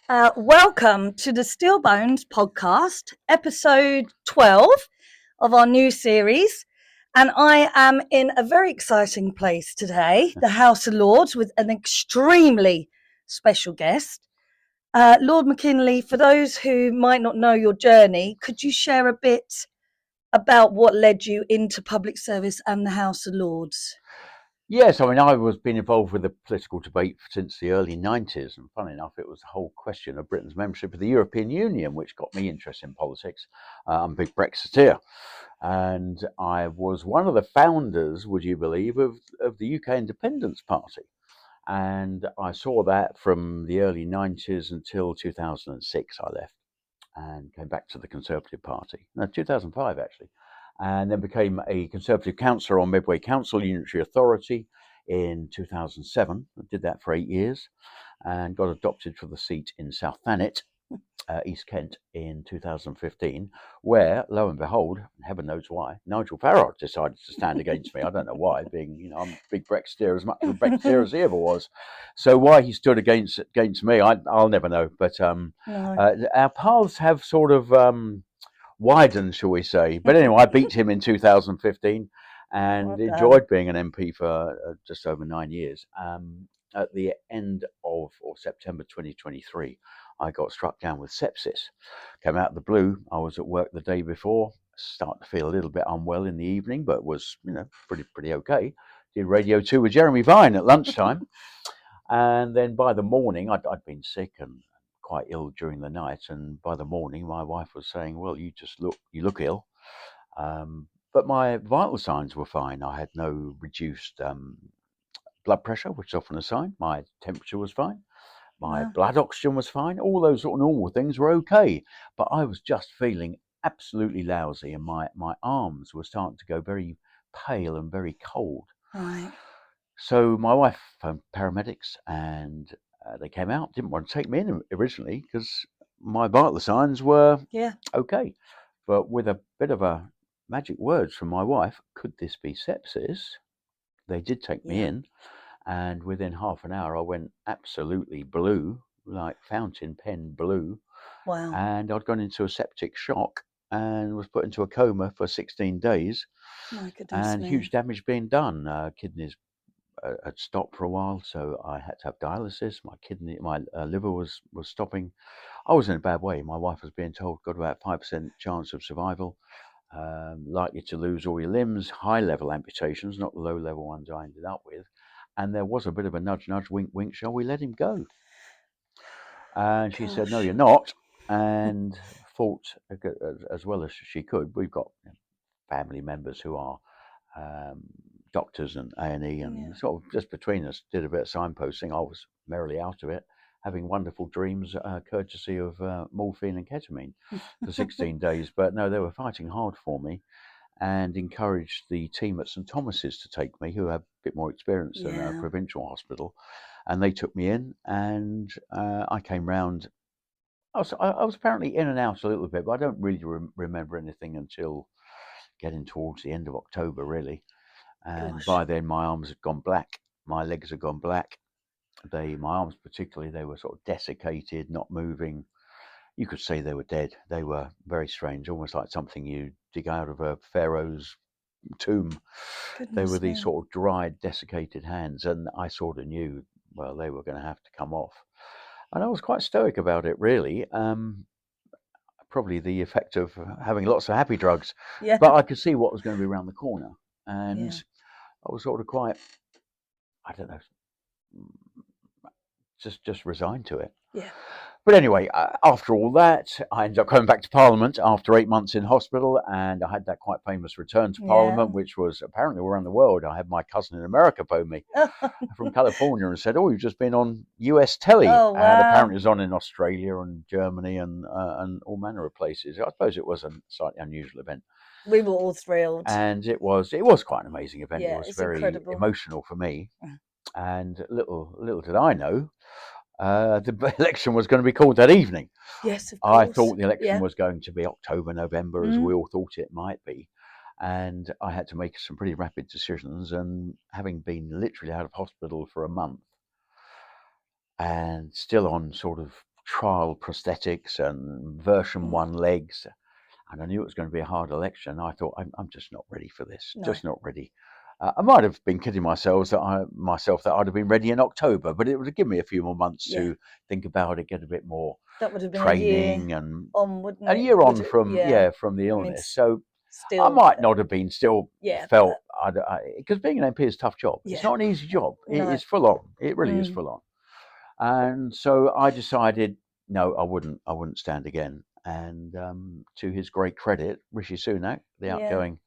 Welcome to the Steel Bones podcast, episode 12 of our new series. And I am in a very exciting place today, the House of Lords, with an extremely special guest. Lord Mackinlay, for those who might not know your journey, could you share a bit about what led you into public service and the House of Lords? Yes, I mean, I was been involved with the political debate since the early 90s, and funny enough, it was the whole question of Britain's membership of the European Union, which got me interested in politics. I'm a big Brexiteer, and I was one of the founders, would you believe, of the UK Independence Party. And I saw that from the early 90s until 2006, I left and came back to the Conservative Party. No, 2005, actually. And then became a Conservative councillor on Medway Council Unitary Authority in 2007. I did that for 8 years and got adopted for the seat in South Thanet, East Kent, in 2015, where, lo and behold, heaven knows why, Nigel Farage decided to stand against me. I don't know why, being, I'm a big Brexiteer, as much of a Brexiteer as he ever was. So why he stood against me, I'll never know. But our paths have sort of widened, shall we say. But anyway, I beat him in 2015 and enjoyed being an MP for just over 9 years. At the end of September 2023, I got struck down with sepsis. Came out of the blue. I was at work the day before, started to feel a little bit unwell in the evening, but was, pretty okay. Did Radio 2 with Jeremy Vine at lunchtime. And then by the morning, I'd been sick and quite ill during the night, and by the morning my wife was saying, well, you look ill, but my vital signs were fine. I had no reduced blood pressure, which is often a sign. My temperature was fine, my blood oxygen was fine, all those sort of normal things were okay, but I was just feeling absolutely lousy, and my arms were starting to go very pale and very cold. Right. So my wife phoned paramedics, and they came out. Didn't want to take me in originally because my vital signs were okay. But with a bit of a magic words from my wife, could this be sepsis? They did take me in, and within half an hour I went absolutely blue, like fountain pen blue. Wow. And I'd gone into a septic shock and was put into a coma for 16 days. My goodness and me. Huge damage being done. Kidneys had stopped for a while, so I had to have dialysis. My liver was stopping. I was in a bad way. My wife was being told got about 5% chance of survival, likely to lose all your limbs, high level amputations, not the low level ones I ended up with. And there was a bit of a nudge, wink, wink, shall we let him go? And she said, no, you're not. And fought as well as she could. We've got family members who are doctors and A&E, and sort of just between us did a bit of signposting. I was merrily out of it, having wonderful dreams, courtesy of morphine and ketamine for 16 days. But no, they were fighting hard for me and encouraged the team at St Thomas's to take me, who have a bit more experience than a provincial hospital. And they took me in, and I came round. I was apparently in and out a little bit, but I don't really remember anything until getting towards the end of October, really. And by then my arms had gone black, my legs had gone black. My arms particularly, they were sort of desiccated, not moving. You could say they were dead. They were very strange, almost like something you dig out of a pharaoh's tomb. They were these sort of dried, desiccated hands, and I sort of knew, well, they were going to have to come off. And I was quite stoic about it, really. Probably the effect of having lots of happy drugs. But I could see what was going to be around the corner. And I was sort of quite, I don't know, just resigned to it. But anyway, after all that, I ended up coming back to Parliament after 8 months in hospital, and I had that quite famous return to Parliament, which was apparently around the world. I had my cousin in America phone me from California and said, "Oh, you've just been on US telly." Oh, wow. And apparently it was on in Australia and Germany and all manner of places. I suppose it was a slightly unusual event. We were all thrilled. And it was quite an amazing event. It was very emotional for me. And little did I know, the election was going to be called that evening. Yes, of course. I thought the election was going to be October, November, as we all thought it might be. And I had to make some pretty rapid decisions. And having been literally out of hospital for a month and still on sort of trial prosthetics and version 1 legs. And I knew it was going to be a hard election. I thought, I'm just not ready for this. No. Just not ready. I might have been kidding myself that I'd have been ready in October, but it would have given me a few more months to think about it, get a bit more That would have been training, a year and on, wouldn't it? a year on from yeah. from the illness. mean, So still, I might not have been still yeah, felt, because being an MP is a tough job. Yeah. It's not an easy job. It No. is full on. It really is full on. And so I decided, no, I wouldn't stand again. And to his great credit, Rishi Sunak, the outgoing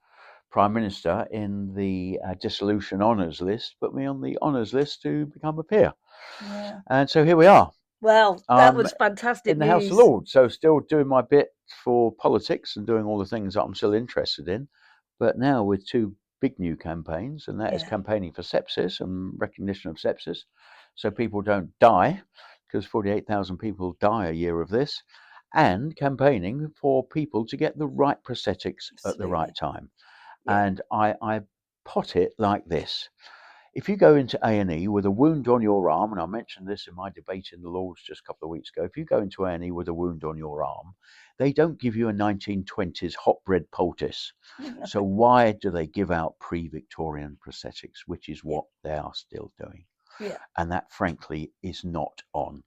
Prime Minister, in the dissolution honours list, put me on the honours list to become a peer. Yeah. And so here we are. Well, that was fantastic in the news. House of Lords. So still doing my bit for politics and doing all the things that I'm still interested in. But now with 2 big new campaigns, and that is campaigning for sepsis and recognition of sepsis, so people don't die, because 48,000 people die a year of this, and campaigning for people to get the right prosthetics at the right time. And I pot it like this. If you go into A&E with a wound on your arm, and I mentioned this in my debate in the Lords just a couple of weeks ago, if you go into A&E with a wound on your arm, they don't give you a 1920s hot bread poultice. So why do they give out pre-Victorian prosthetics, which is what they are still doing? And that, frankly, is not on.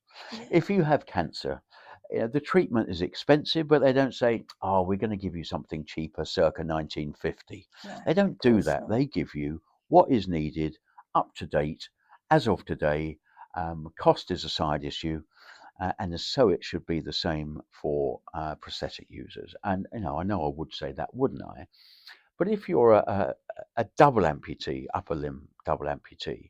If you have cancer, the treatment is expensive, but they don't say, oh, we're going to give you something cheaper circa 1950. They don't do that. They give you what is needed, up to date, as of today. Cost is a side issue, and so it should be the same for prosthetic users. And I know I would say that, wouldn't I? But if you're a double amputee, upper limb double amputee,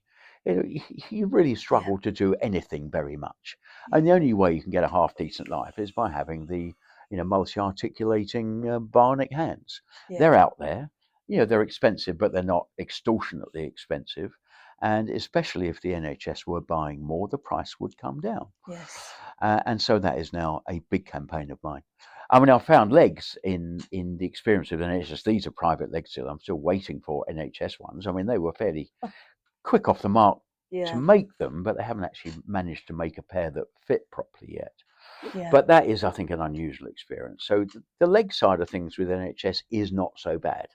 you really struggle to do anything very much. And the only way you can get a half decent life is by having the multi-articulating bionic hands. They're out there. They're expensive, but they're not extortionately expensive. And especially if the NHS were buying more, the price would come down. And so that is now a big campaign of mine. I mean, I found legs in the experience of the NHS. These are private legs still. I'm still waiting for NHS ones. I mean, they were fairly quick off the mark to make them, but they haven't actually managed to make a pair that fit properly yet. But that is, I think, an unusual experience. So the leg side of things with NHS is not so bad,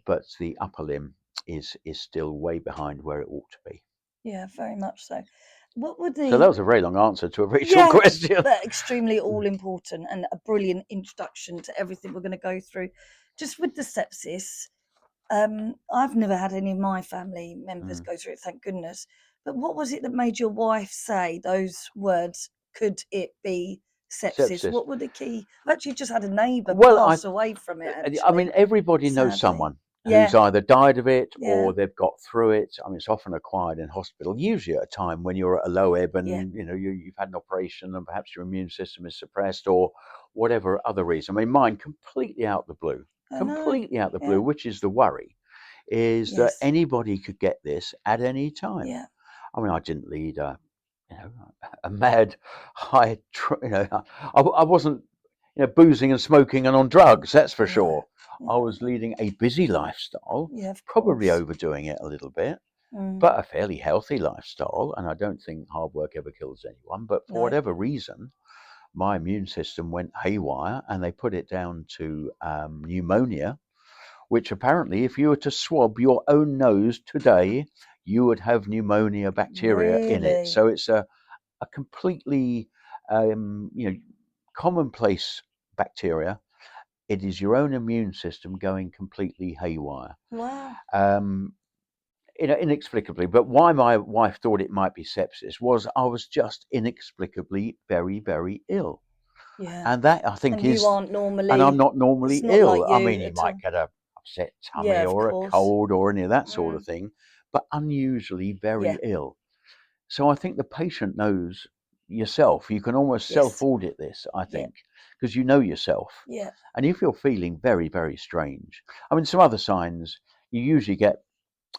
but the upper limb is still way behind where it ought to be. Yeah, very much so. What would So that was a very long answer to a very short question. But extremely all important, and a brilliant introduction to everything we're going to go through. Just with the sepsis, I've never had any of my family members go through it, thank goodness. But what was it that made your wife say those words? Could it be sepsis? What were the key? I've actually just had a neighbour pass away from it. Actually. I mean, everybody knows someone who's either died of it or they've got through it. I mean, it's often acquired in hospital, usually at a time when you're at a low ebb and you've had an operation and perhaps your immune system is suppressed or whatever other reason. I mean, mine completely out the blue. Completely out the blue, which is the worry, is that anybody could get this at any time. I mean, I didn't lead a mad high, I wasn't, boozing and smoking and on drugs, that's for sure. I was leading a busy lifestyle, probably overdoing it a little bit, but a fairly healthy lifestyle. And I don't think hard work ever kills anyone, but for whatever reason, my immune system went haywire and they put it down to pneumonia, which apparently if you were to swab your own nose today, you would have pneumonia bacteria in it. So it's a completely commonplace bacteria. It is your own immune system going completely haywire. Wow. Inexplicably. But why my wife thought it might be sepsis was I was just inexplicably very, very ill. And that, I think, you aren't normally, and I'm not normally not ill. like I mean, you might get a upset tummy or a cold or any of that sort of thing, but unusually very ill. So I think the patient knows yourself. You can almost self-audit this, I think, because you know yourself. And if you're feeling very, very strange, I mean, some other signs, you usually get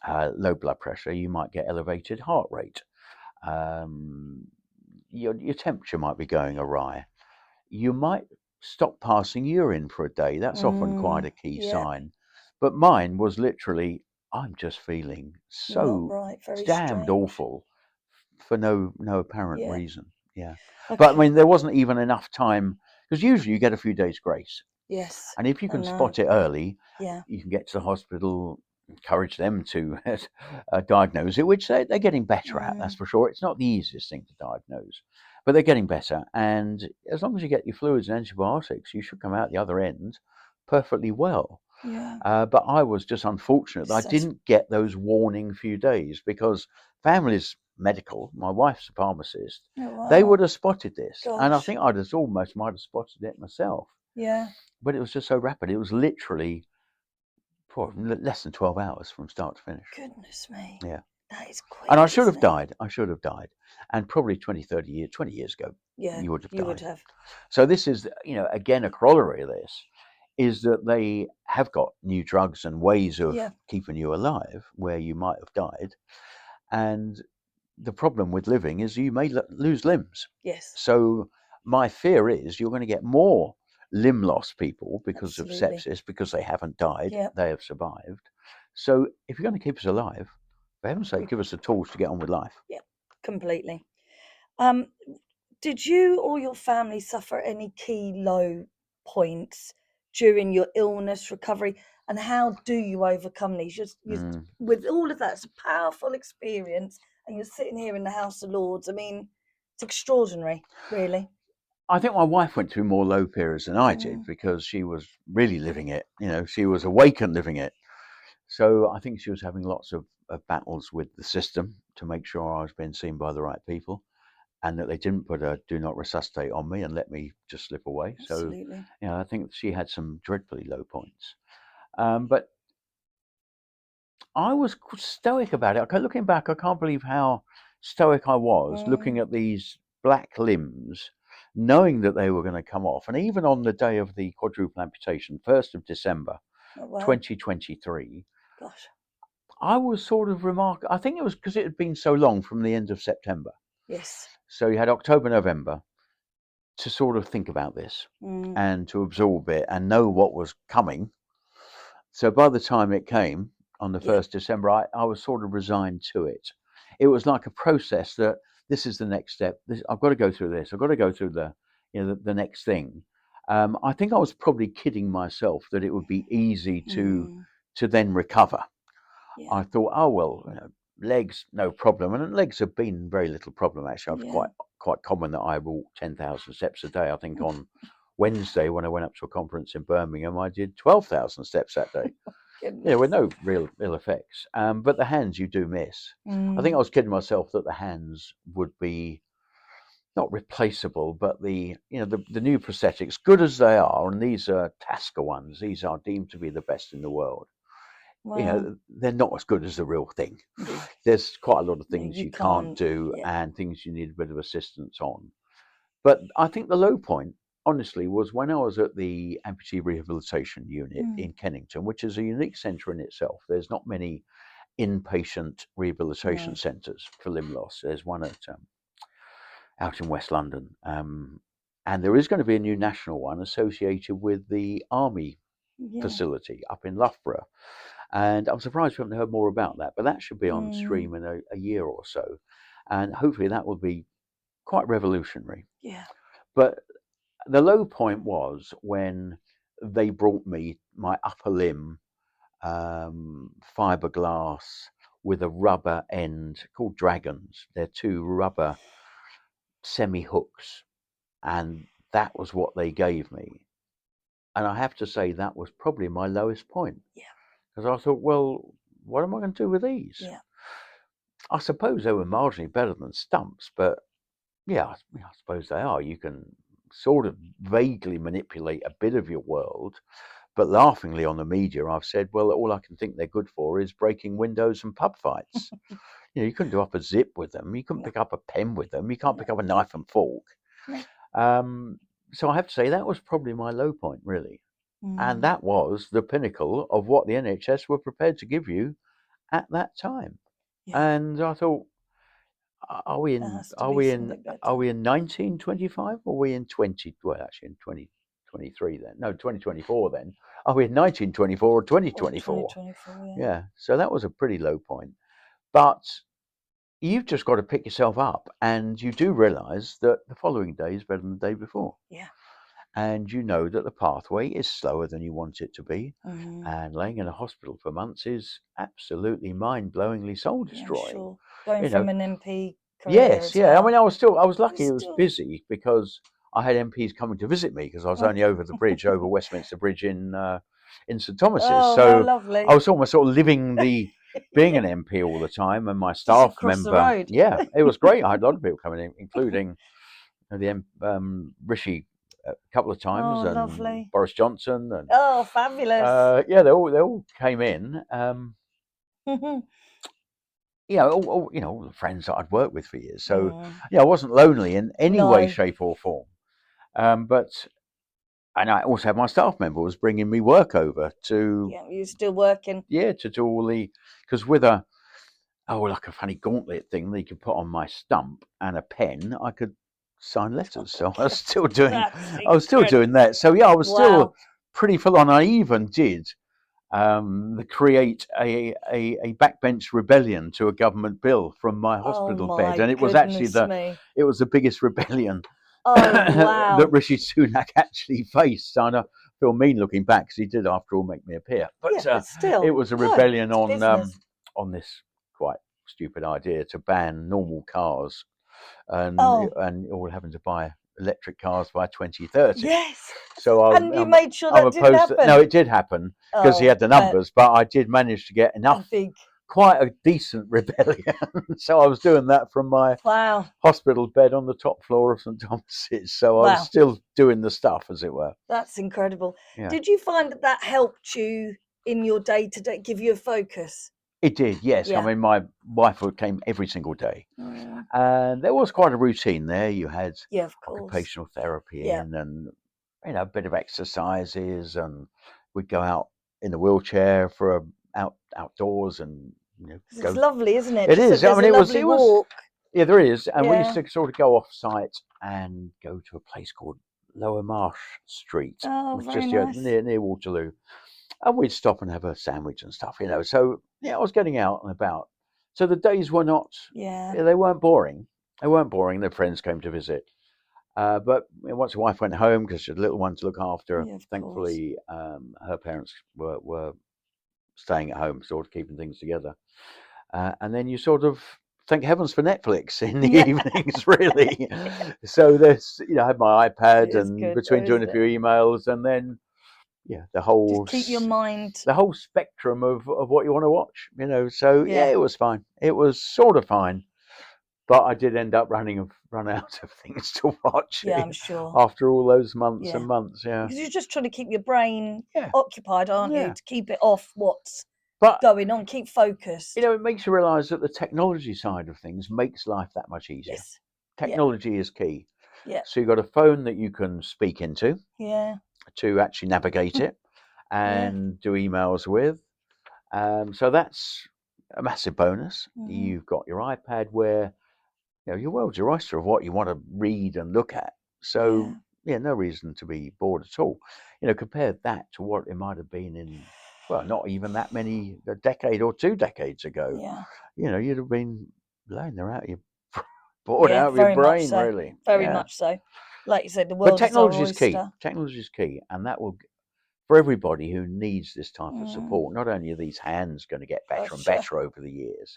low blood pressure, you might get elevated heart rate, your temperature might be going awry. You might stop passing urine for a day. That's often quite a key sign. But mine was literally, I'm just feeling so damned awful for no apparent reason. Yeah. Okay. But I mean, there wasn't even enough time, because usually you get a few days grace. Yes. And if you I can know. spot it early, Yeah. you can get to the hospital, encourage them to diagnose it, which they're getting better at, that's for sure. It's not the easiest thing to diagnose, but they're getting better. And as long as you get your fluids and antibiotics, you should come out the other end perfectly well. Yeah. But I was just unfortunate that I So- didn't get those warning few days, because family's medical, my wife's a pharmacist, Oh, they wow. would have spotted this. And I Gosh. think I'd have almost might have spotted it myself. Yeah. But it was just so rapid. It was literally less than 12 hours from start to finish. Goodness me. Yeah. That is quick. And I should have isn't it? died. I should have died. And probably 20 years ago, Yeah. you would have You died. would have. So this is, again, a corollary of this is that they have got new drugs and ways of Yeah. keeping you alive where you might have died. And the problem with living is you may lose limbs. Yes. So my fear is you're going to get more limb loss people because of Absolutely. sepsis, because they haven't died, Yep. they have survived. So if you're going to keep us alive, for heaven's sake, give us the tools to get on with life. Completely. Did you or your family suffer any key low points during your illness recovery, and how do you overcome these? With all of that, it's a powerful experience, and you're sitting here in the House of Lords. I mean, it's extraordinary, really. I think my wife went through more low periods than I did, because she was really living it. She was awake and living it. So I think she was having lots of battles with the system to make sure I was being seen by the right people, and that they didn't put a do not resuscitate on me and let me just slip away. Absolutely. So, I think she had some dreadfully low points. But I was stoic about it. Okay, looking back, I can't believe how stoic I was looking at these black limbs, knowing that they were going to come off. And even on the day of the quadruple amputation, 1st of December, Oh, wow. 2023, Gosh. I was sort of I think it was because it had been so long from the end of September. Yes. So you had October, November to sort of think about this and to absorb it and know what was coming. So by the time it came on the 1st December, I was sort of resigned to it. It was like a process that this is the next step. I've got to go through this. I've got to go through the next thing. I think I was probably kidding myself that it would be easy to then recover. Yeah. I thought, oh well, legs no problem, and legs have been very little problem actually. It's quite common that I walk 10,000 steps a day. I think on Wednesday when I went up to a conference in Birmingham, I did 12,000 steps that day. With no real ill effects. But the hands you do miss. I think I was kidding myself that the hands would be not replaceable, but the new prosthetics, good as they are, and these are Tasker ones. These are deemed to be the best in the world. Wow. They're not as good as the real thing. There's quite a lot of things you you can't do, yeah. and things you need a bit of assistance on. But I think the low point, honestly, was when I was at the amputee rehabilitation unit in Kennington, which is a unique centre in itself. There's not many inpatient rehabilitation centres for limb loss. There's one out in West London, and there is going to be a new national one associated with the Army facility up in Loughborough. And I'm surprised we haven't heard more about that, but that should be on stream in a year or so, and hopefully that will be quite revolutionary. Yeah. But the low point was when they brought me my upper limb fiberglass with a rubber end called dragons. They're two rubber semi hooks, and that was what they gave me. And I have to say that was probably my lowest point. Yeah. Because I thought, well, what am I going to do with these? Yeah. I suppose they were marginally better than stumps, but yeah, I suppose they are. You can sort of vaguely manipulate a bit of your world. But laughingly on the media, I've said, well, all I can think they're good for is breaking windows and pub fights. You couldn't do up a zip with them. You couldn't pick up a pen with them. You can't pick up a knife and fork. So I have to say that was probably my low point, really. And that was the pinnacle of what the NHS were prepared to give you at that time. Yeah. And I thought, are we in 1925 or are we in 2023 then? No, 2024 then. Are we in 1924 or 2024? 2024, Yeah. So that was a pretty low point. But you've just got to pick yourself up, and you do realise that the following day is better than the day before. Yeah. And you know that the pathway is slower than you want it to be. Mm-hmm. And laying in a hospital for months is absolutely mind-blowingly soul Yeah, I'm destroying. sure. Going You from know, an MP career yes, as yeah. I well. mean, I was lucky it was Still- busy because I had MPs coming to visit me because I was only over the bridge, over Westminster Bridge in St Thomas's. Oh, So how lovely. I was almost sort of living the being an MP all the time, and my Just staff across the member. road. Yeah, it was great. I had a lot of people coming in, including the Rishi a couple of times, Oh, and lovely. Boris Johnson, and Oh, fabulous. yeah, they all came in. All the friends that I'd worked with for years. So I wasn't lonely in any way, No. shape, or form. And I also had my staff member was bringing me work over to Yeah, you're still working. to do all the, because with a like a funny gauntlet thing that you could put on my stump and a pen, I could sign letters. So I was still doing that. So yeah, I was still pretty full on. I even did create a backbench rebellion to a government bill from my hospital bed, and it was actually the biggest rebellion that Rishi Sunak actually faced. And I feel mean looking back because he did, after all, make me appear. But still, it was a rebellion on this quite stupid idea to ban normal cars and all having to buy electric cars by 2030. Yes. So and you made sure that didn't happen. No, it did happen because he had the numbers, but I did manage to get enough, quite a decent rebellion. So I was doing that from my hospital bed on the top floor of St Thomas's. So I was still doing the stuff, as it were. That's incredible. Yeah. Did you find that helped you in your day-to-day, give you a focus? It did, yes. Yeah. I mean, my wife came every single day. And there was quite a routine there. You had occupational therapy in, and a bit of exercises, and we'd go out in the wheelchair for outdoors, and it's lovely, isn't it? It is. I mean, it was walk. Yeah, there is, and we used to sort of go off site and go to a place called Lower Marsh Street, which is just near Waterloo, and we'd stop and have a sandwich and stuff, So I was getting out and about. So the days were not. They weren't boring. They weren't boring. Their friends came to visit. But once the wife went home, because she had a little one to look after, thankfully her parents were staying at home, sort of keeping things together. And then you sort of thank heavens for Netflix in the evenings, really. So there's, I had my iPad and between doing a few emails, and then the whole just keep your mind, the whole spectrum of what you want to watch, So it was fine. It was sort of fine. But I did end up run out of things to watch. Yeah, I'm sure. After all those months and months, because you're just trying to keep your brain occupied, aren't you? To keep it off what's going on, keep focused. It makes you realise that the technology side of things makes life that much easier. Yes. Technology is key. Yeah. So you've got a phone that you can speak into. Yeah. To actually navigate it and do emails with. So that's a massive bonus. You've got your iPad where your world's your oyster of what you want to read and look at. So no reason to be bored at all. Compare that to what it might have been in, not even that many, a decade or 2 decades ago. Yeah. You'd have been laying there out your bored out of your brain, really. Very much so. Like you said, the world is our oyster. Key. Technology is key, and that will, for everybody who needs this type of support. Not only are these hands going to get better and better over the years.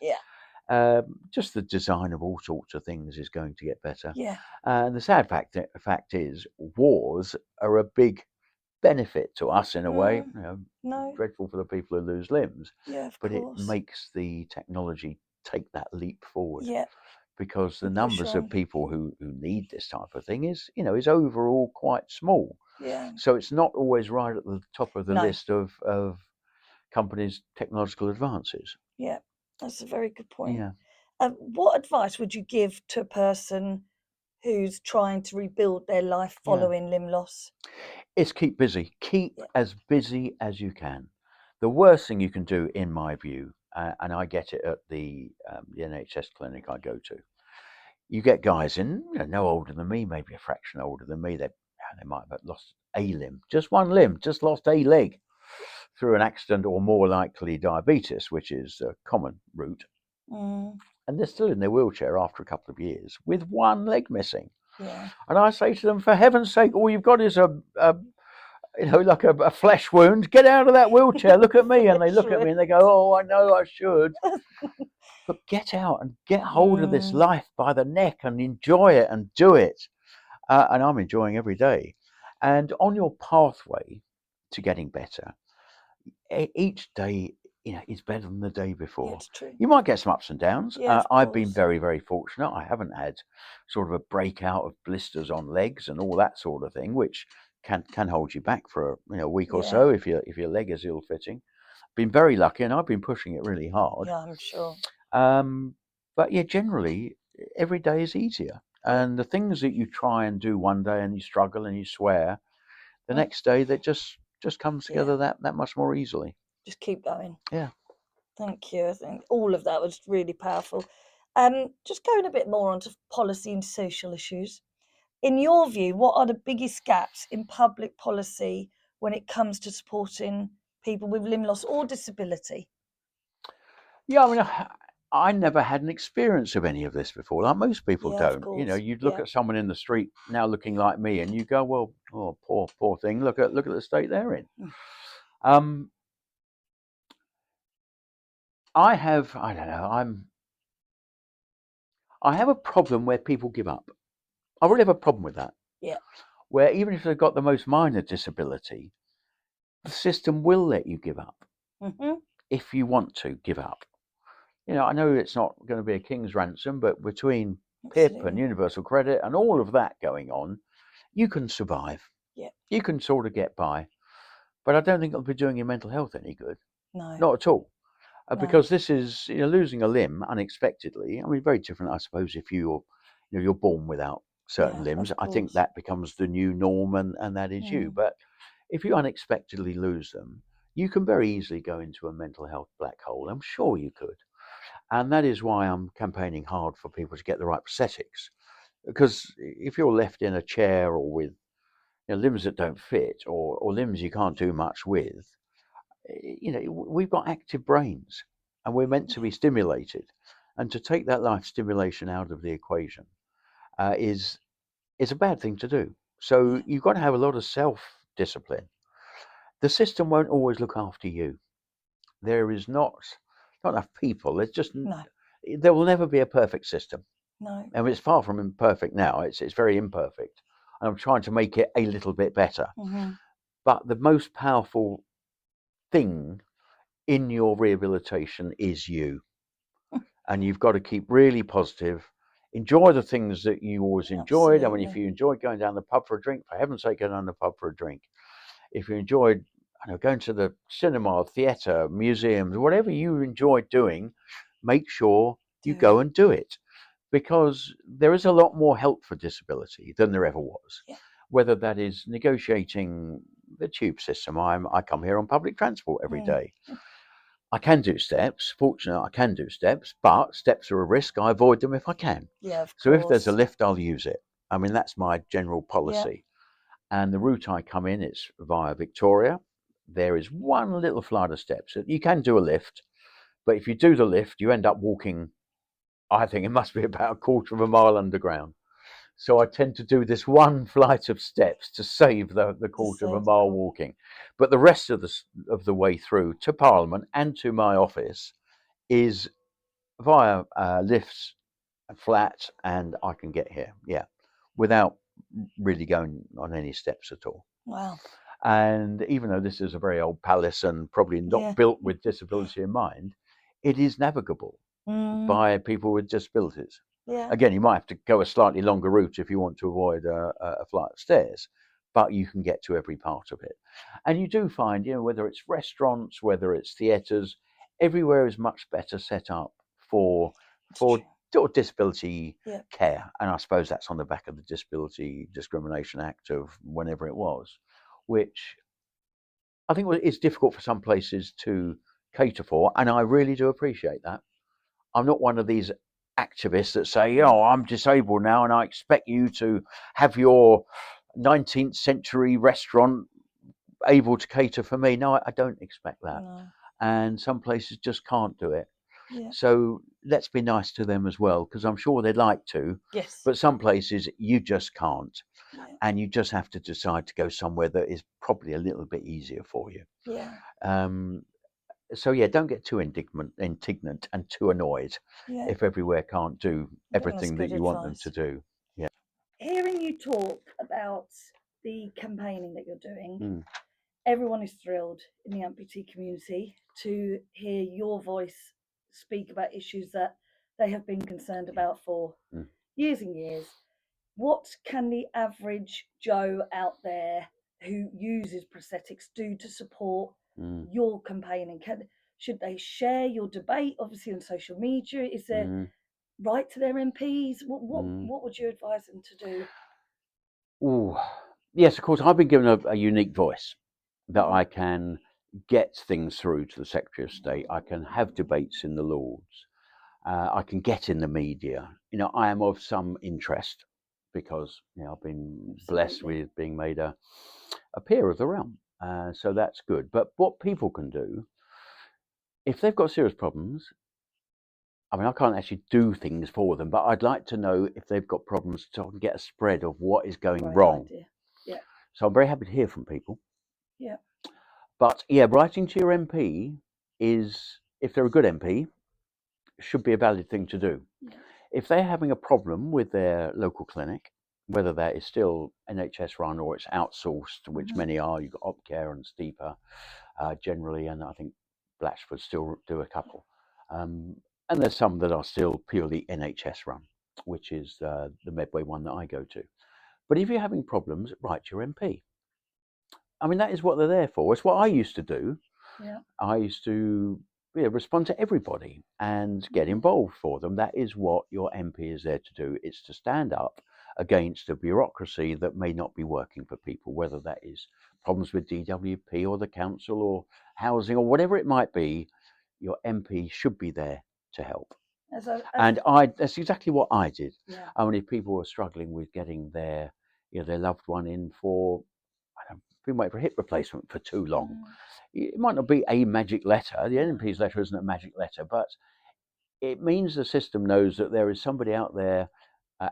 Just the design of all sorts of things is going to get better. And the sad fact is, wars are a big benefit to us in a way. Dreadful for the people who lose limbs. But it makes the technology take that leap forward. Because the numbers of people who need this type of thing is overall quite small. So it's not always right at the top of the list of companies' technological advances. Yeah, that's a very good point. What advice would you give to a person who's trying to rebuild their life following limb loss? It's keep busy. Keep as busy as you can. The worst thing you can do, in my view, and I get it at the NHS clinic I go to, you get guys in, no older than me, maybe a fraction older than me. They might have lost a limb, just one limb, just lost a leg through an accident, or more likely diabetes, which is a common route. and they're still in their wheelchair after a couple of years with one leg missing. Yeah. And I say to them, for heaven's sake, all you've got is a like a flesh wound. Get out of that wheelchair. Look at me. And they look at me and they go, oh, I know I should. But get out and get hold of this life by the neck and enjoy it and do it. And I'm enjoying every day. And on your pathway to getting better, each day, is better than the day before. Yeah, it's true. You might get some ups and downs. Yeah, I've been very, very fortunate. I haven't had sort of a breakout of blisters on legs and all that sort of thing, which can hold you back for a week or so if your leg is ill-fitting. Been very lucky, and I've been pushing it really hard. Yeah, I'm sure. But yeah, generally every day is easier. And the things that you try and do one day and you struggle and you swear, the next day that just comes together that much more easily. Just keep going. Yeah. Thank you. I think all of that was really powerful. Just going a bit more onto policy and social issues. In your view, what are the biggest gaps in public policy when it comes to supporting people with limb loss or disability? Yeah, I mean, I never had an experience of any of this before. Like most people Yeah, of don't. course. You'd look at someone in the street now looking like me, and you go, "Well, oh, poor thing. Look at the state they're in." I have a problem where people give up. I really have a problem with that. Yeah. Where even if they've got the most minor disability, the system will let you give up if you want to give up. I know it's not going to be a king's ransom, but between PIP and universal credit and all of that going on, you can survive. Yeah. You can sort of get by. But I don't think it'll be doing your mental health any good. No. Not at all. Because this is, losing a limb unexpectedly. I mean, very different, I suppose, if you're born without certain limbs. I think that becomes the new norm and that is you. But if you unexpectedly lose them, you can very easily go into a mental health black hole. I'm sure you could. And that is why I'm campaigning hard for people to get the right prosthetics. Because if you're left in a chair or with limbs that don't fit or limbs you can't do much with, we've got active brains and we're meant to be stimulated. And to take that life stimulation out of the equation is a bad thing to do. So you've got to have a lot of self-discipline. The system won't always look after you. There is not enough people. There's just there will never be a perfect system. No. I mean, it's far from imperfect now. It's very imperfect. And I'm trying to make it a little bit better. But the most powerful thing in your rehabilitation is you. And you've got to keep really positive. Enjoy the things that you always enjoyed. I mean, if you enjoyed going down the pub for a drink, for heaven's sake, go down the pub for a drink. If you enjoyed going to the cinema, theatre, museums, whatever you enjoy doing, make sure you go and do it. Because there is a lot more help for disability than there ever was. Yeah. Whether that is negotiating the tube system. I come here on public transport every day. I can do steps. Fortunately, I can do steps, but steps are a risk. I avoid them if I can. Yeah, of so if there's a lift, I'll use it. I mean, that's my general policy. Yeah. And the route I come in is via Victoria. There is one little flight of steps. You can do a lift, but if you do the lift, you end up walking, I think it must be about a quarter of a mile underground. So I tend to do this one flight of steps to save the quarter of a mile walking. But the rest of the way through to Parliament and to my office is via lifts and flats, and I can get here, without really going on any steps at all. Wow. And even though this is a very old palace and probably not built with disability in mind, it is navigable by people with disabilities. Yeah. Again, you might have to go a slightly longer route if you want to avoid a flight of stairs, but you can get to every part of it. And you do find, whether it's restaurants, whether it's theatres, everywhere is much better set up for disability care. And I suppose that's on the back of the Disability Discrimination Act of whenever it was, which I think is difficult for some places to cater for. And I really do appreciate that. I'm not one of these activists that say, I'm disabled now and I expect you to have your 19th century restaurant able to cater for me. No, I don't expect that. No. And some places just can't do it. Yeah. So let's be nice to them as well, because I'm sure they'd like to, Yes. but some places you just can't. Yeah. And you just have to decide to go somewhere that is probably a little bit easier for you. Yeah. So yeah, don't get too indignant and too annoyed Yeah. if everywhere can't do I think that's everything that good you want them advice. to do. Yeah. Hearing you talk about the campaigning that you're doing, Mm. everyone is thrilled in the amputee community to hear your voice speak about issues that they have been concerned about for years and years. What can the average Joe out there who uses prosthetics do to support your campaigning? Should they share your debate, obviously on social media? Is there write to their MPs? What would you advise them to do? Ooh. Yes, of course. I've been given a unique voice that I can get things through to the Secretary of State. I can have debates in the Lords. I can get in the media. I am of some interest because I've been blessed with being made a peer of the realm. So that's good. But what people can do, if they've got serious problems, I mean, I can't actually do things for them, but I'd like to know if they've got problems so I can get a spread of what is going wrong. Idea. Yeah. So I'm very happy to hear from people. Yeah. But yeah, writing to your MP is, if they're a good MP, should be a valid thing to do. Yeah. If they're having a problem with their local clinic, whether that is still NHS run or it's outsourced, which many are, you've got Opcare and Steeper generally, and I think Blatchford still do a couple. And there's some that are still purely NHS run, which is the Medway one that I go to. But if you're having problems, write to your MP. I mean, that is what they're there for. It's what I used to do. Yeah. I used to respond to everybody and get involved for them. That is what your MP is there to do. It's to stand up against a bureaucracy that may not be working for people, whether that is problems with DWP or the council or housing or whatever it might be. Your MP should be there to help. That's exactly what I did. Yeah. I mean, if people were struggling with getting their loved one in for, been waiting for a hip replacement for too long. It might not be a magic letter. The NMP's letter isn't a magic letter, but it means the system knows that there is somebody out there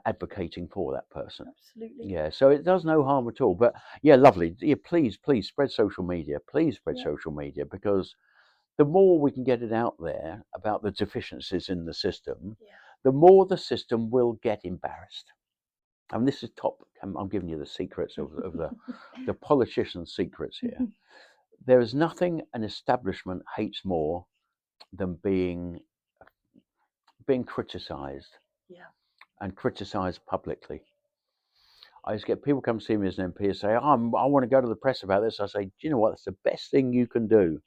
advocating for that person. Absolutely. Yeah, so it does no harm at all. But yeah, lovely. Yeah, please spread social media. Please spread social media, because the more we can get it out there about the deficiencies in the system, the more the system will get embarrassed. And this is top. I'm giving you the secrets of the politician's secrets here. There is nothing an establishment hates more than being criticised, and criticised publicly. I used to get people come see me as an MP and say, I want to go to the press about this. I say, do you know what? That's the best thing you can do.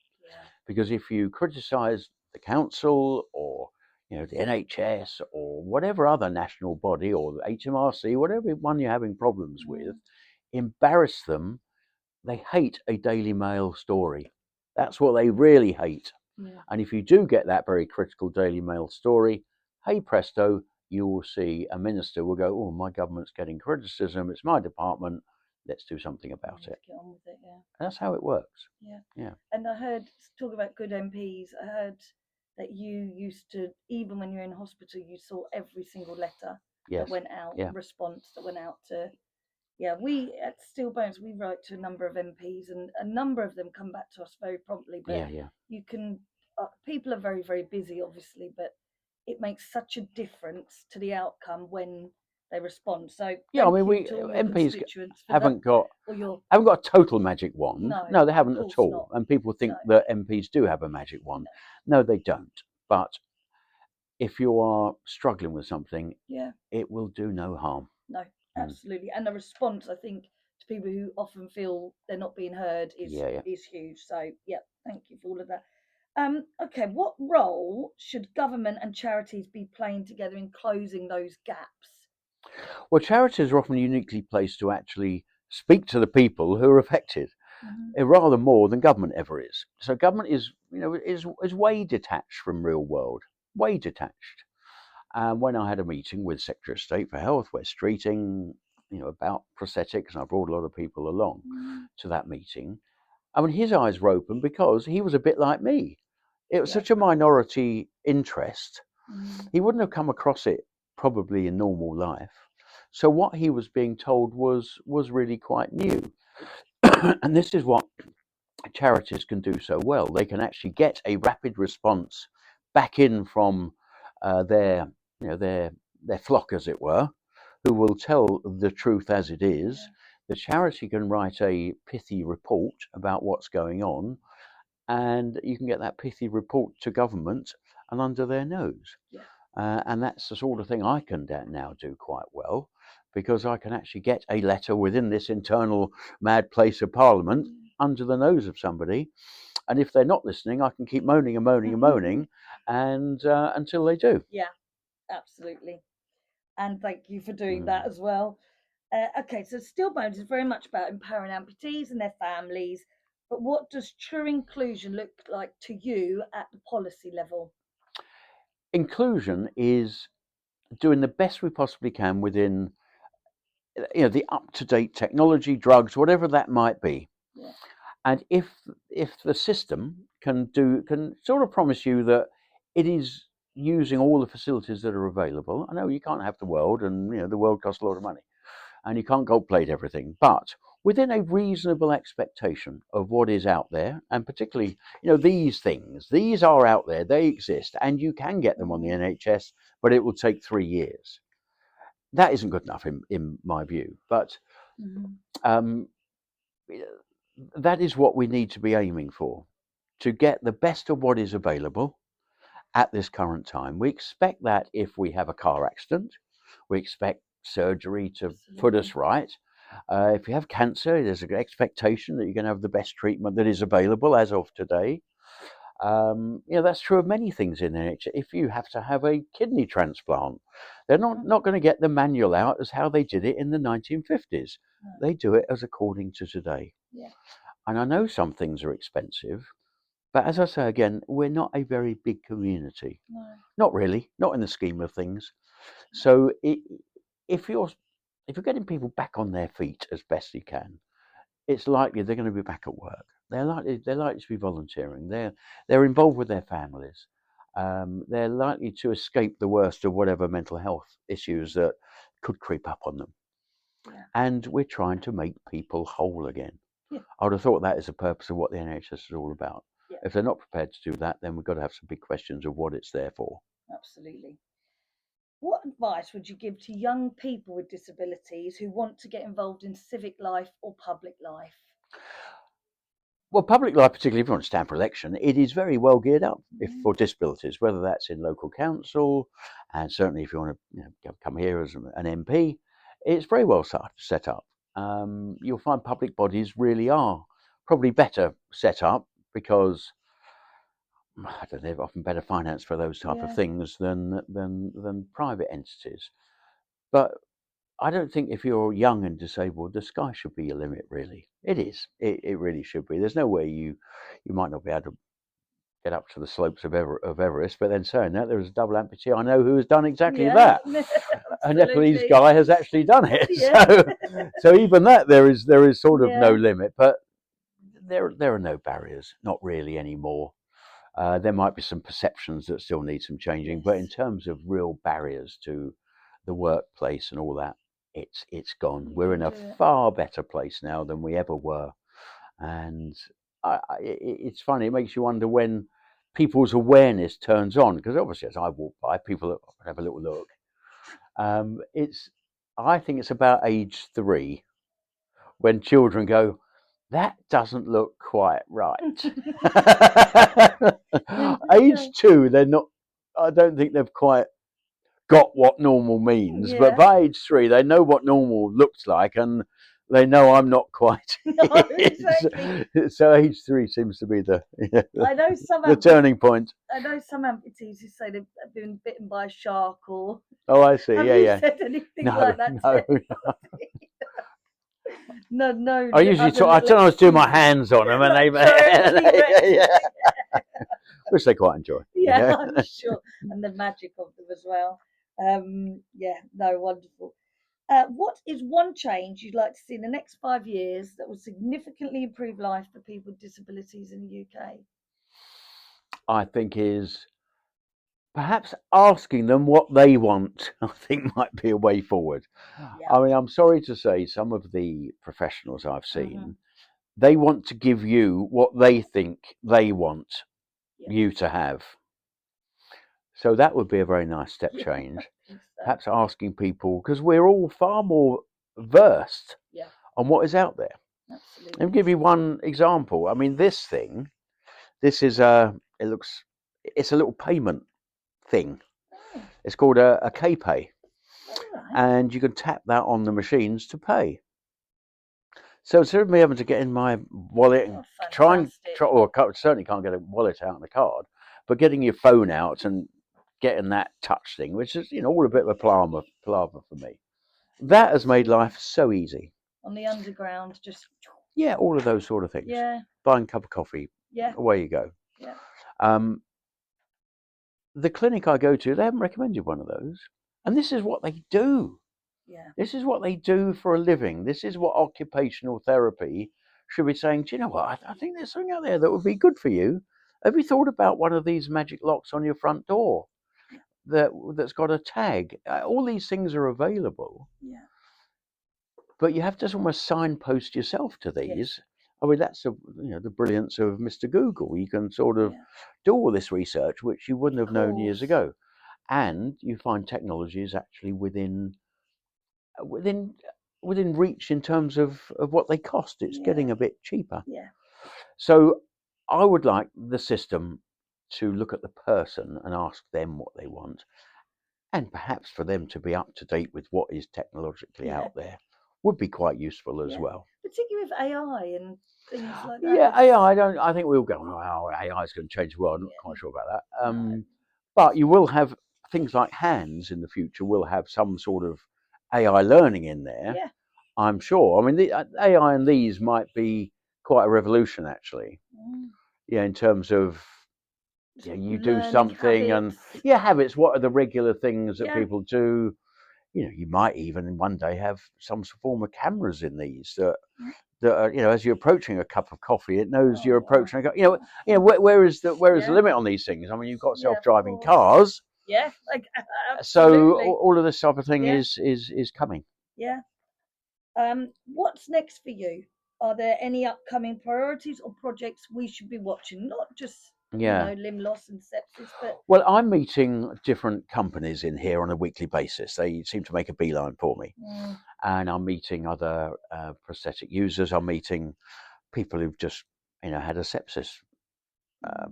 Because if you criticise the council or the NHS or whatever other national body or the HMRC, whatever one you're having problems with, embarrass them. They hate a Daily Mail story. That's what they really hate. And if you do get that very critical Daily Mail story, hey presto, you will see a minister will go, oh, my government's getting criticism. It's my department. Let's do something about it. Get on with it, yeah. And that's how it works. Yeah. And I heard, talk about good MPs, I heard that you used to, even when you're in hospital, you saw every single letter that went out, response that went out to. Yeah, we at Steel Bones, we write to a number of MPs, and a number of them come back to us very promptly. But you can, people are very, very busy, obviously, but it makes such a difference to the outcome when they respond. So yeah, I mean, we MPs haven't got a total magic wand. No, they haven't at all. And people think that MPs do have a magic wand. No, they don't. But if you are struggling with something, it will do no harm. No, absolutely. And the response, I think, to people who often feel they're not being heard is huge. So yeah, thank you for all of that. Okay, what role should government and charities be playing together in closing those gaps? Well, charities are often uniquely placed to actually speak to the people who are affected, rather more than government ever is. So government is way detached from real world, way detached. When I had a meeting with Secretary of State for Health, West Streeting, about prosthetics, and I brought a lot of people along to that meeting. I mean, his eyes were open because he was a bit like me. It was such a minority interest. He wouldn't have come across it probably in normal life. So what he was being told was really quite new. And this is what charities can do so well. They can actually get a rapid response back in from their flock, as it were, who will tell the truth as it is. Yeah. The charity can write a pithy report about what's going on, and you can get that pithy report to government and under their nose. Yeah. And that's the sort of thing I can now do quite well, because I can actually get a letter within this internal mad place of Parliament under the nose of somebody. And if they're not listening, I can keep moaning and moaning and moaning and until they do. Yeah, absolutely. And thank you for doing that as well. Okay, so Stillbones is very much about empowering amputees and their families. But what does true inclusion look like to you at the policy level? Inclusion is doing the best we possibly can within the up-to-date technology, drugs, whatever that might be. Yeah. And if the system can sort of promise you that it is using all the facilities that are available. I know you can't have the world, and the world costs a lot of money, and you can't gold plate everything, but within a reasonable expectation of what is out there, and particularly these are out there, they exist, and you can get them on the NHS, but it will take 3 years. That isn't good enough in my view, but that is what we need to be aiming for, to get the best of what is available at this current time. We expect that if we have a car accident, we expect surgery to put us right. If you have cancer, there's an expectation that you're going to have the best treatment that is available as of today. That's true of many things in NHS. If you have to have a kidney transplant, they're not going to get the manual out as how they did it in the 1950s. They do it as according to today. Yeah. And I know some things are expensive, but as I say again, we're not a very big community. No. Not really, not in the scheme of things. So if you're getting people back on their feet as best you can, it's likely they're going to be back at work. They're likely to be volunteering. They're involved with their families. They're likely to escape the worst of whatever mental health issues that could creep up on them. Yeah. And we're trying to make people whole again. Yeah. I would have thought that is the purpose of what the NHS is all about. Yeah. If they're not prepared to do that, then we've got to have some big questions of what it's there for. Absolutely. What advice would you give to young people with disabilities who want to get involved in civic life or public life? Well, public life, particularly if you want to stand for election, it is very well geared up for disabilities, whether that's in local council, and certainly if you want to come here as an MP, it's very well set up. You'll find public bodies really are probably better set up because I don't know, they've often better finance for those type of things than private entities. But I don't think if you're young and disabled, the sky should be your limit, really. It is. It really should be. There's no way you might not be able to get up to the slopes of Everest, but then saying that, there is a double amputee I know who has done exactly that. A Nepalese guy has actually done it. So even that, there is sort of no limit, but there are no barriers, not really anymore. There might be some perceptions that still need some changing, but in terms of real barriers to the workplace and all that, it's gone. We're in a far better place now than we ever were, and it's funny. It makes you wonder when people's awareness turns on, because obviously, as I walk by, people have a little look. I think it's about age 3 when children go, that doesn't look quite right. Age 2, they're not. I don't think they've quite got what normal means. But by age 3, they know what normal looks like, and they know I'm not quite. No, exactly. So age 3 seems to be the I know some the turning point. I know some amputees who say they've been bitten by a shark or. Oh, I see. Have you said anything like that? No. I usually sometimes do my hands on them, and they which they quite enjoy. Yeah, I'm sure, and the magic of them as well. Wonderful. What is one change you'd like to see in the next 5 years that will significantly improve life for people with disabilities in the UK? I think, is perhaps asking them what they want. I think might be a way forward. Yeah. I mean, I'm sorry to say, some of the professionals I've seen, Mm-hmm. they want to give you what they think they want Yeah. you to have. So that would be a very nice step Yeah, change. I think so. Perhaps asking people, because we're all far more versed Yeah. on what is out there. Absolutely. Let me give you one example. I mean, this thing, this is it's a little payment thing. Oh, It's called a K-Pay, all right. and you can tap that on the machines to pay. So instead of me having to get in my wallet and Oh, try, fantastic. or certainly can't get a wallet out and a card, but getting your phone out and getting that touch thing, which is, all a bit of a palaver for me. That has made life so easy. On the underground, just Yeah, all of those sort of things. yeah, Buying a cup of coffee, yeah, away you go. yeah. The clinic I go to, they haven't recommended one of those. And this is what they do. Yeah. This is what they do for a living. This is what occupational therapy should be saying. Do you know what? I think there's something out there that would be good for you. Have you thought about one of these magic locks on your front door that's got a tag? All these things are available. Yeah. But you have to almost signpost yourself to these. Yes. I mean, that's the brilliance of Mr. Google. You can sort of do all this research, which you wouldn't have known years ago, and you find technology is actually within reach in terms of what they cost. It's getting a bit cheaper. Yeah. So I would like the system to look at the person and ask them what they want, and perhaps for them to be up to date with what is technologically out there would be quite useful as well. Particularly with AI and things like that. Yeah, AI. I think we'll go, oh, AI is going to change the world. I'm not quite sure about that. No. But you will have things like hands in the future. Will have some sort of AI learning in there. Yeah. I'm sure. I mean, the AI and these might be quite a revolution, actually. Yeah, in terms of you do Learning something habits. and habits. What are the regular things that people do? You might even one day have some form of cameras in these that are, as you're approaching a cup of coffee, it knows you're approaching. Where is the limit on these things? I mean, you've got self-driving cars. Yeah, So all of this type of thing is coming. Yeah. What's next for you? Are there any upcoming priorities or projects we should be watching? Not just limb loss and sepsis, but well, I'm meeting different companies in here on a weekly basis. They seem to make a beeline for me, and I'm meeting other prosthetic users. I'm meeting people who've just had a sepsis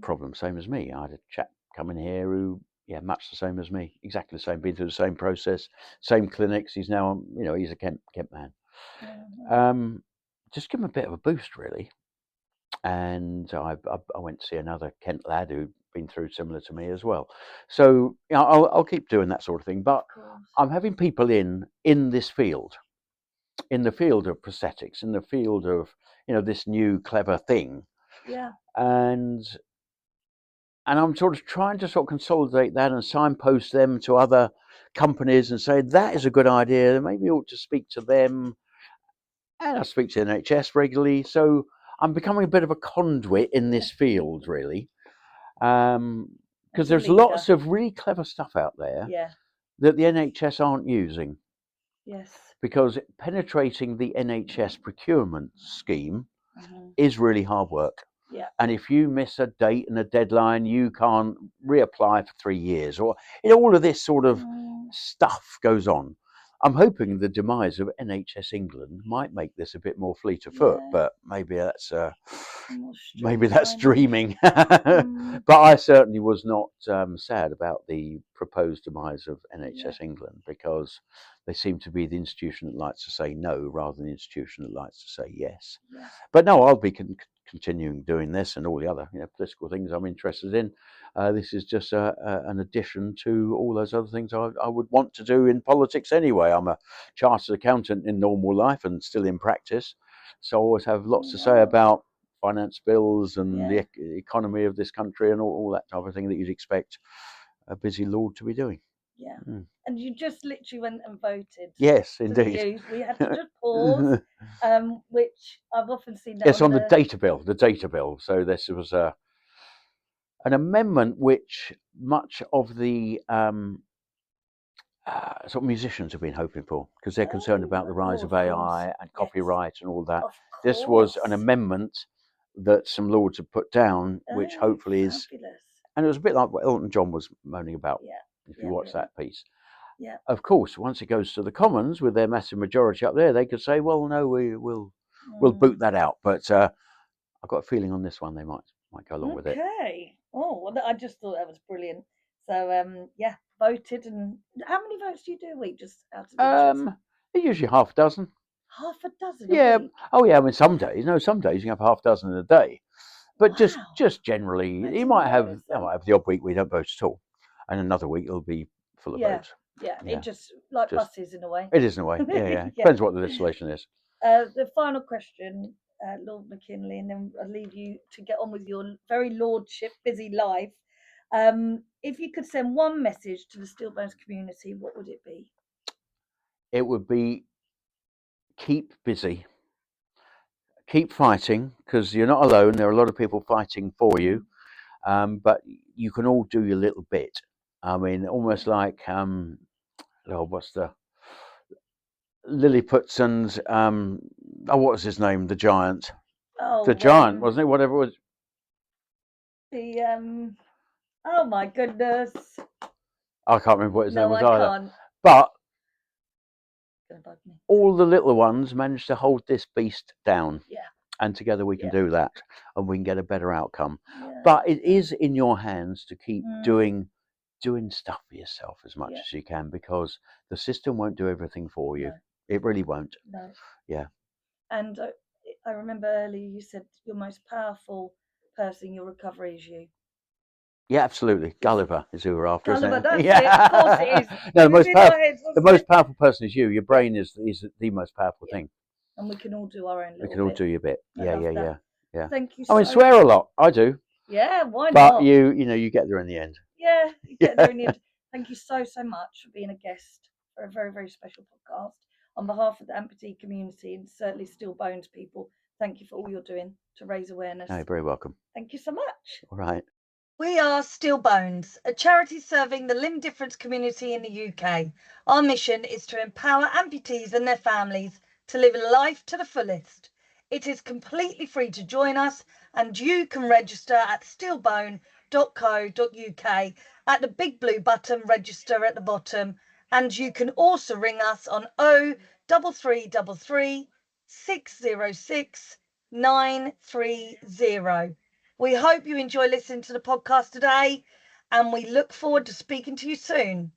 problem, same as me. I had a chap come in here who much the same as me, exactly the same, been through the same process, same clinics. He's now he's a Kent man. Just give him a bit of a boost, really. And I went to see another Kent lad who'd been through similar to me as well. So I'll keep doing that sort of thing. But I'm having people in this field, in the field of prosthetics, in the field of this new clever thing. Yeah. And I'm sort of trying to sort of consolidate that and signpost them to other companies and say that is a good idea. Maybe you ought to speak to them. And I speak to the NHS regularly, so I'm becoming a bit of a conduit in this field, really, because there's lots of really clever stuff out there that the NHS aren't using. Yes. Because penetrating the NHS procurement scheme is really hard work. Yeah. And if you miss a date and a deadline, you can't reapply for 3 years, or all of this sort of stuff goes on. I'm hoping the demise of NHS England might make this a bit more fleet of foot, but maybe that's dreaming. But I certainly was not sad about the proposed demise of NHS England, because they seem to be the institution that likes to say no rather than the institution that likes to say yes. But no, I'll be continuing doing this and all the other political things I'm interested in. This is just an addition to all those other things I would want to do in politics anyway. I'm a chartered accountant in normal life and still in practice, so I always have lots to say about finance bills and the economy of this country and all that type of thing that you'd expect a busy lord to be doing. Yeah. And you just literally went and voted. Yes, indeed. We had to just pause, which I've often seen that. Yes, on the data bill. So this was an amendment which much of the sort of musicians have been hoping for, because they're concerned about the rise of AI and copyright and all that. This was an amendment that some lords have put down, which hopefully is, and it was a bit like what Elton John was moaning about. If you watch that piece, of course, once it goes to the Commons with their massive majority up there, they could say, well, no, we'll boot that out. But I've got a feeling on this one they might go along with it. Okay. Oh, well, I just thought that was brilliant. So voted. And how many votes do you do a week? Just out of interest. Usually half a dozen. Half a dozen. Yeah. A week? Oh yeah. I mean, some days you can have half a dozen in a day, but Wow. just generally, you might have the odd week we don't vote at all, and another week it'll be full of votes. Yeah, it just buses in a way. It is in a way. Yeah. Depends what the legislation is. The final question, Lord Mackinlay, and then I'll leave you to get on with your very lordship busy life. If you could send one message to the Stillbones community, what would it be? It would be keep busy, keep fighting, because you're not alone. There are a lot of people fighting for you, but you can all do your little bit. I mean, almost like what's the Lilliputson's what was his name? The giant. The giant, wasn't it? Whatever it was. The oh my goodness. I can't remember what his name was either. Can't. But all the little ones managed to hold this beast down. Yeah. And together we can do that, and we can get a better outcome. Yeah. But it is in your hands to keep doing stuff for yourself as much as you can, because the system won't do everything for you. No. It really won't. No. Yeah. And I remember earlier you said your most powerful person in your recovery is you. Yeah, absolutely. Gulliver is who we're after. Gulliver, isn't it? That's it. Of course it is. No, the most powerful person is you. Your brain is the most powerful thing. And we can all do our own little bit. We can all do your bit. Yeah. Thank you so much. I mean, swear a lot. I do. Yeah, why not? But you get there in the end. Yeah, you get there in the end. Thank you so much for being a guest for a very, very special podcast. On behalf of the amputee community and certainly Stillbones people, thank you for all you're doing to raise awareness. No, you're very welcome. Thank you so much. All right. We are Stillbones, a charity serving the limb difference community in the UK. Our mission is to empower amputees and their families to live life to the fullest. It is completely free to join us, and you can register at stillbone.co.uk at the big blue button, register at the bottom, and you can also ring us on 03333 606 930. We hope you enjoy listening to the podcast today, and we look forward to speaking to you soon.